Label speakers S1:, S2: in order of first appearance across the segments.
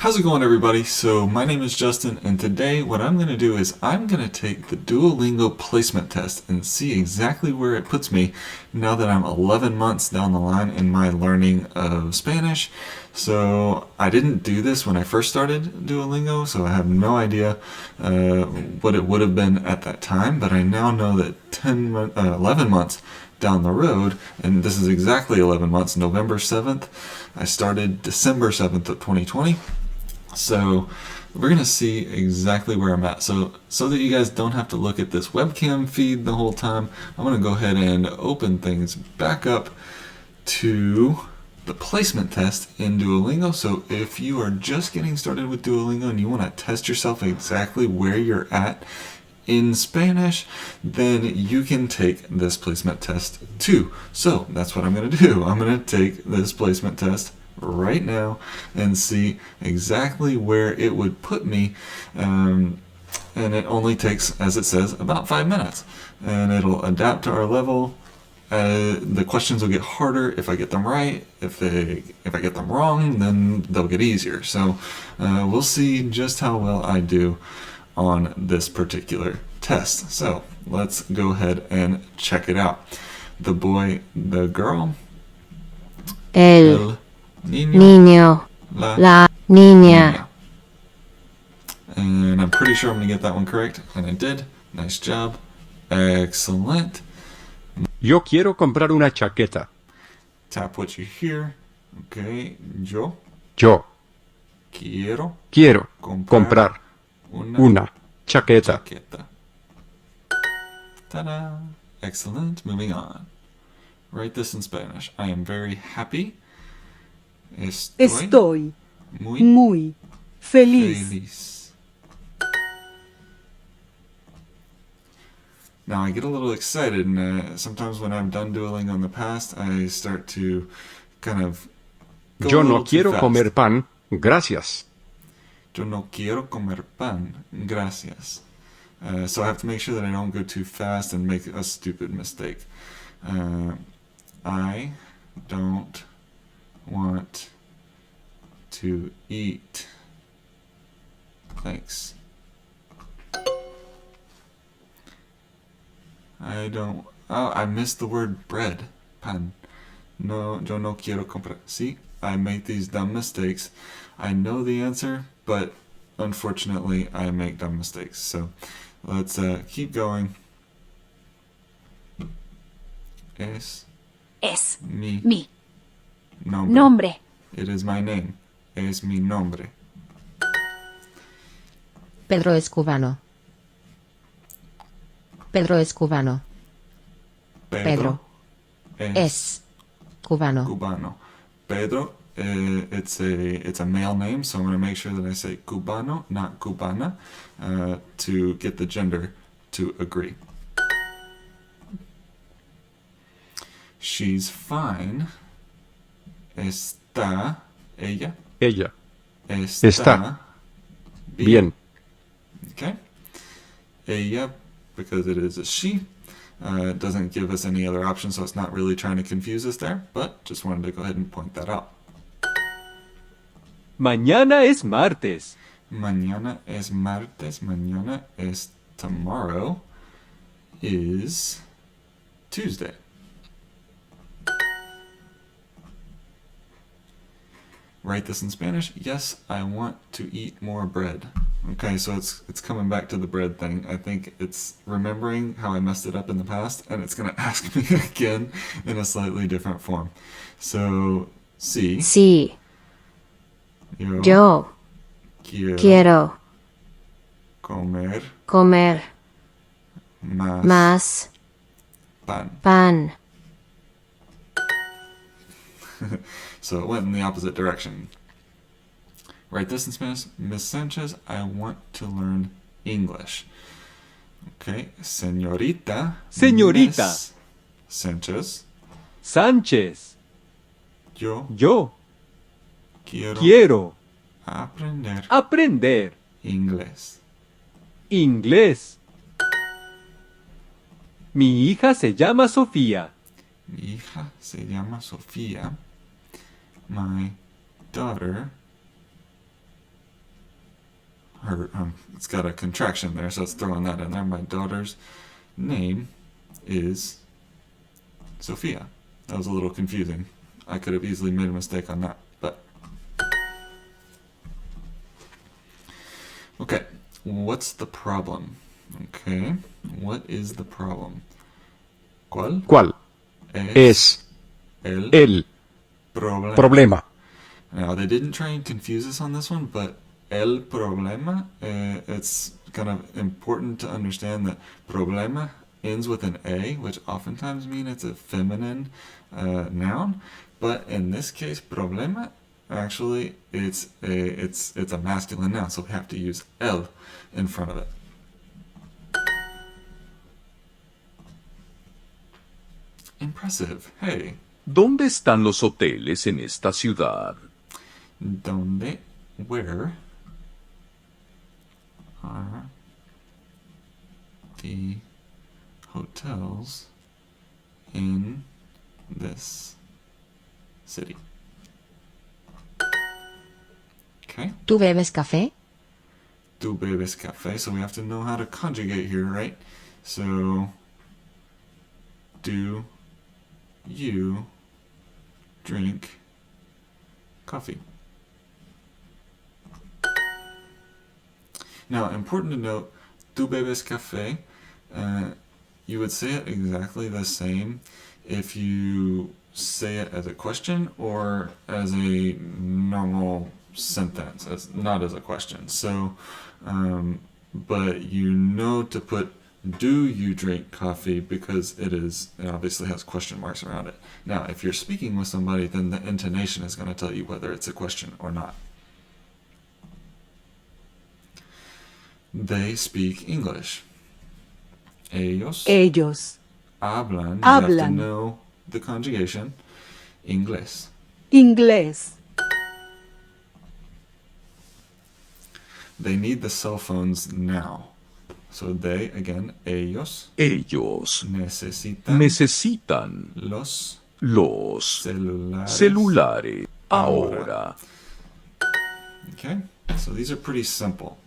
S1: How's it going, everybody? So my name is Justin, and today what I'm going to do is I'm going to take the Duolingo placement test and see exactly where it puts me now that I'm 11 months down the line in my learning of Spanish. So I didn't do this when I first started Duolingo, so I have no idea what it would have been at that time, but I now know that 11 months down the road, and this is exactly 11 months, November 7th. I started December 7th of 2020. So we're going to see exactly where I'm at. So that you guys don't have to look at this webcam feed the whole time, I'm going to go ahead and open things back up to the placement test in Duolingo. So if you are just getting started with Duolingo and you want to test yourself exactly where you're at in Spanish, then you can take this placement test too. So that's what I'm going to do. I'm going to take this placement test right now and see exactly where it would put me, and it only takes, as it says, about 5 minutes, and it'll adapt to our level. The questions will get harder if I get them right. If I get them wrong, then they'll get easier. So we'll see just how well I do on this particular test. So let's go ahead and check it out. The boy, the girl,
S2: El
S1: niño,
S2: la niña.
S1: And I'm pretty sure I'm going to get that one correct, and I did. Nice job. Excellent.
S3: Yo quiero comprar una chaqueta.
S1: Tap what you hear. Okay. Yo
S3: Yo
S1: quiero
S3: quiero
S1: comprar
S3: comprar una chaqueta.
S1: chaqueta. Ta-da. Excellent. Moving on. Write this in Spanish. I am very happy.
S4: Estoy
S1: muy
S4: muy feliz.
S1: feliz. Now I get a little excited, and sometimes when I've done Duolingo in the past, I start to kind of go
S3: Yo
S1: a little
S3: no
S1: too
S3: quiero
S1: fast.
S3: comer pan, gracias.
S1: Yo no quiero comer pan, gracias. So I have to make sure that I don't go too fast and make a stupid mistake. I don't want to eat. Thanks. I missed the word bread. Pan. No, yo no quiero comprar. See, I make these dumb mistakes. I know the answer, but unfortunately, I make dumb mistakes. So let's keep going. Es mi
S2: Nombre.
S1: It is my name. Es mi nombre.
S2: Pedro es cubano. Pedro es cubano. Pedro es cubano.
S1: Cubano. Pedro, it's a male name, so I'm going to make sure that I say cubano, not cubana, to get the gender to agree. She's fine. Está, ella,
S3: Ella
S1: está
S3: bien.
S1: Okay. Ella, because it is a she, doesn't give us any other options, so it's not really trying to confuse us there, but just wanted to go ahead and point that out.
S5: Mañana es martes.
S1: Mañana es martes. Mañana es tomorrow is Tuesday. Write this in Spanish. Yes, I want to eat more bread. Okay, so it's coming back to the bread thing. I think it's remembering how I messed it up in the past, and it's going to ask me again in a slightly different form. So, sí.
S2: Sí, yo quiero
S1: comer
S2: comer
S1: más
S2: más
S1: pan.
S2: pan.
S1: So it went in the opposite direction. Write this in Spanish. Miss Sanchez, I want to learn English. Okay, señorita.
S5: Señorita.
S1: Miss Sanchez,
S5: Sánchez.
S1: yo
S5: Yo
S1: quiero
S5: quiero
S1: aprender
S5: aprender
S1: inglés.
S5: inglés. Mi hija se llama Sofía.
S1: Mi hija se llama Sofía. My daughter it's got a contraction there, so it's throwing that in there. My daughter's name is Sophia. That was a little confusing. I could have easily made a mistake on that, but okay. What's the problem? Okay, what is the problem?
S3: ¿Cuál
S1: Es
S3: es
S1: el
S3: el problema?
S1: Now, they didn't try and confuse us on this one, but el problema, it's kind of important to understand that problema ends with an A, which oftentimes means it's a feminine noun, but in this case, problema, actually, it's a masculine noun, so we have to use el in front of it. Impressive. Hey.
S6: ¿Dónde están los hoteles en esta ciudad?
S1: Where are the hotels in this city? Okay.
S2: ¿Tú bebes café?
S1: Tú bebes café, so we have to know how to conjugate here, right? So, do you drink coffee? Now, important to note, tú bebes café, you would say it exactly the same if you say it as a question or as a normal sentence, not as a question. So, but you know to put do you drink coffee because it obviously has question marks around it. Now, if you're speaking with somebody, then the intonation is going to tell you whether it's a question or not. They speak English. Ellos hablan. You have to know the conjugation. Inglés.
S4: Inglés.
S1: They need the cell phones now. So they, again, ellos
S6: Necesitan
S1: los
S6: celulares ahora.
S1: Okay, so these are pretty simple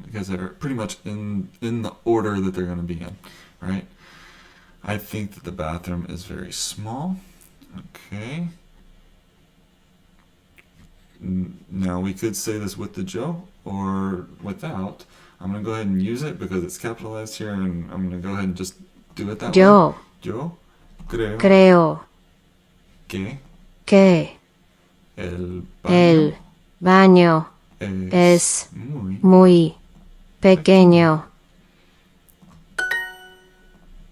S1: because they're pretty much in the order that they're going to be in, right? I think that the bathroom is very small. Okay. Now we could say this with the yo or without. I'm going to go ahead and use it because it's capitalized here, and I'm going to go ahead and just do it that
S2: Yo
S1: way. Yo creo
S2: que
S1: el
S2: el baño es muy pequeño.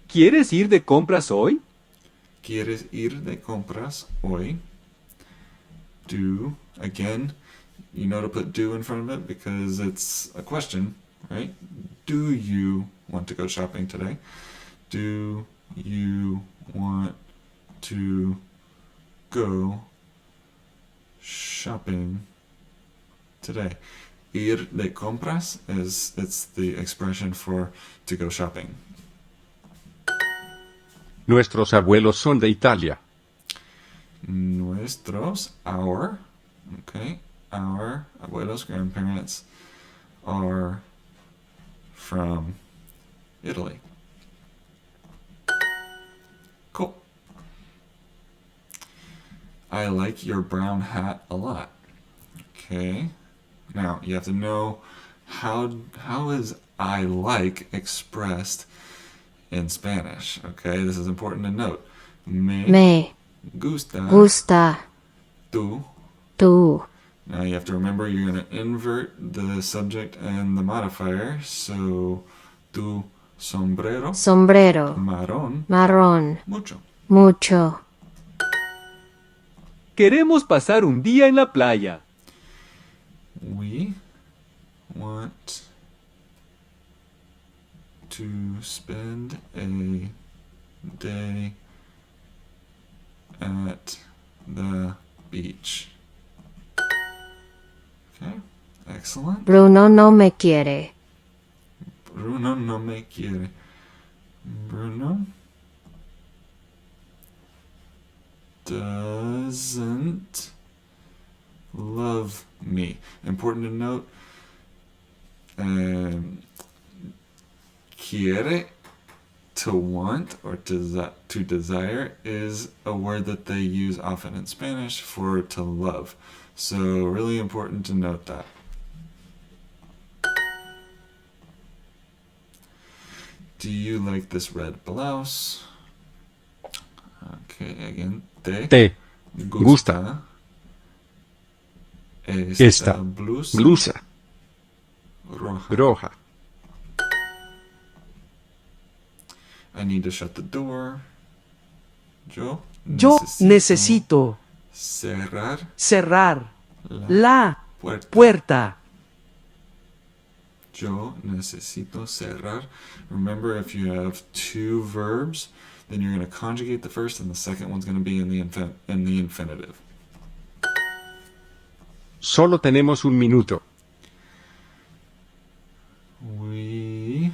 S5: ¿Quieres ir de compras hoy?
S1: ¿Quieres ir de compras hoy? Do, again, you know to put do in front of it because it's a question, right? Do you want to go shopping today? Do you want to go shopping today? Ir de compras it's the expression for to go shopping.
S3: Nuestros abuelos son de Italia.
S1: Nuestros, our abuelos, grandparents are from Italy. Cool. I like your brown hat a lot. Okay. Now, you have to know how is I like expressed in Spanish. Okay, this is important to note.
S2: Me
S1: gusta
S2: tú.
S1: Now you have to remember you're going to invert the subject and the modifier. So, tu sombrero
S2: marrón mucho.
S5: Queremos pasar un día en la playa.
S1: We want to spend a day at the beach. Okay, excellent.
S2: Bruno no me quiere.
S1: Bruno no me quiere. Bruno doesn't love me. Important to note, Quiere, to want or to desire, is a word that they use often in Spanish for to love. So really important to note that. Do you like this red blouse? Okay, again,
S3: Te gusta esta blusa roja.
S1: I need to shut the door. Yo
S4: necesito cerrar la puerta.
S1: Yo necesito cerrar. Remember, if you have two verbs, then you're going to conjugate the first and the second one's going to be in the infinitive.
S3: Solo tenemos un minuto.
S1: We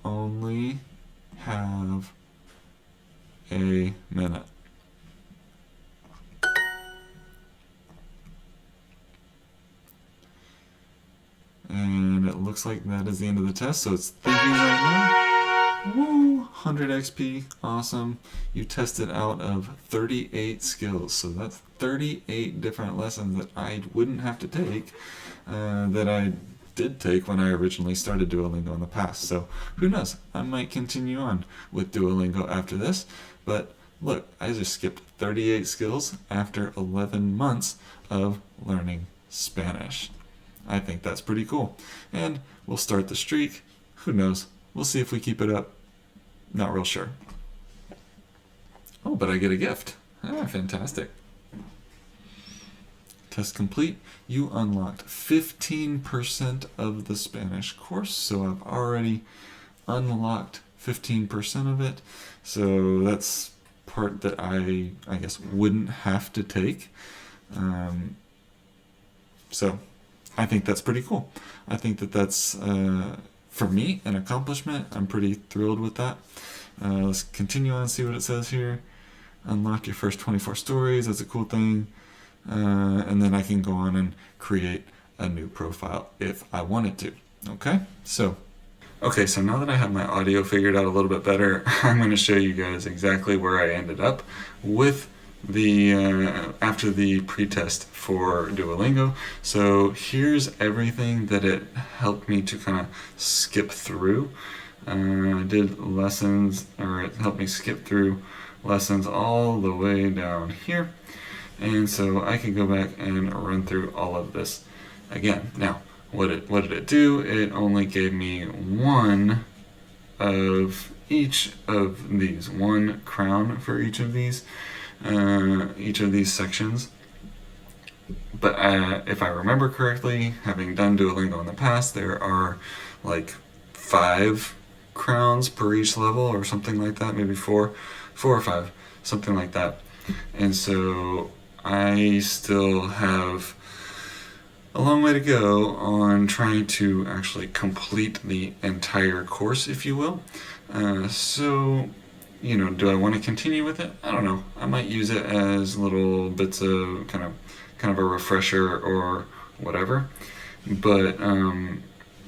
S1: only have a minute. And it looks like that is the end of the test, so it's thinking right now. Woo! 100 XP, awesome. You tested out of 38 skills, so that's 38 different lessons that I wouldn't have to take, that I did take when I originally started Duolingo in the past. So who knows, I might continue on with Duolingo after this, but look, I just skipped 38 skills after 11 months of learning Spanish. I think that's pretty cool. And we'll start the streak. Who knows? We'll see if we keep it up. Not real sure. Oh, but I get a gift. Ah, fantastic. Test complete. You unlocked 15% of the Spanish course. So I've already unlocked 15% of it. So that's part that I guess wouldn't have to take. So I think that's pretty cool. I think that that's, for me, an accomplishment. I'm pretty thrilled with that. Let's continue on and see what it says here. Unlock your first 24 stories. That's a cool thing. And then I can go on and create a new profile if I wanted to. Okay, so now that I have my audio figured out a little bit better, I'm going to show you guys exactly where I ended up with the after the pretest for Duolingo. So here's everything that it helped me to kind of skip through. I did lessons, or it helped me skip through lessons all the way down here, and so I can go back and run through all of this again. Now, what did it do? It only gave me one of each of these, one crown for each of these sections. But if I remember correctly, having done Duolingo in the past, there are like 5 crowns per each level or something like that, maybe 4 or 5, something like that. And so I still have a long way to go on trying to actually complete the entire course, if you will. So, you know, do I want to continue with it? I don't know. I might use it as little bits of kind of a refresher or whatever. But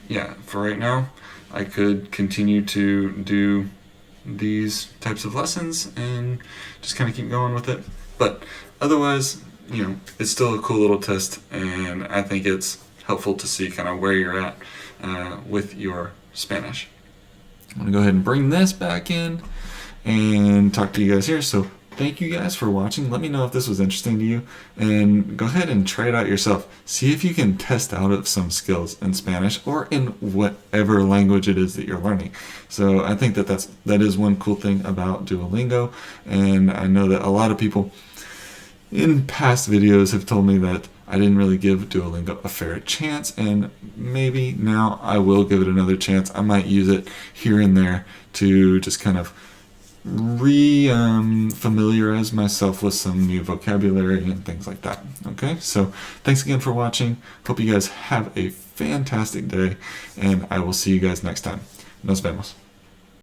S1: yeah, for right now, I could continue to do these types of lessons and just kind of keep going with it. But otherwise, you know, it's still a cool little test, and I think it's helpful to see kind of where you're at with your Spanish. I'm going to go ahead and bring this back in and talk to you guys here. So thank you guys for watching. Let me know if this was interesting to you, and go ahead and try it out yourself. See if you can test out some skills in Spanish or in whatever language it is that you're learning. So I think that is one cool thing about Duolingo, and I know that a lot of people in past videos have told me that I didn't really give Duolingo a fair chance, and maybe now I will give it another chance. I might use it here and there to just kind of familiarize myself with some new vocabulary and things like that. Okay, so thanks again for watching. Hope you guys have a fantastic day, and I will see you guys next time. Nos vemos.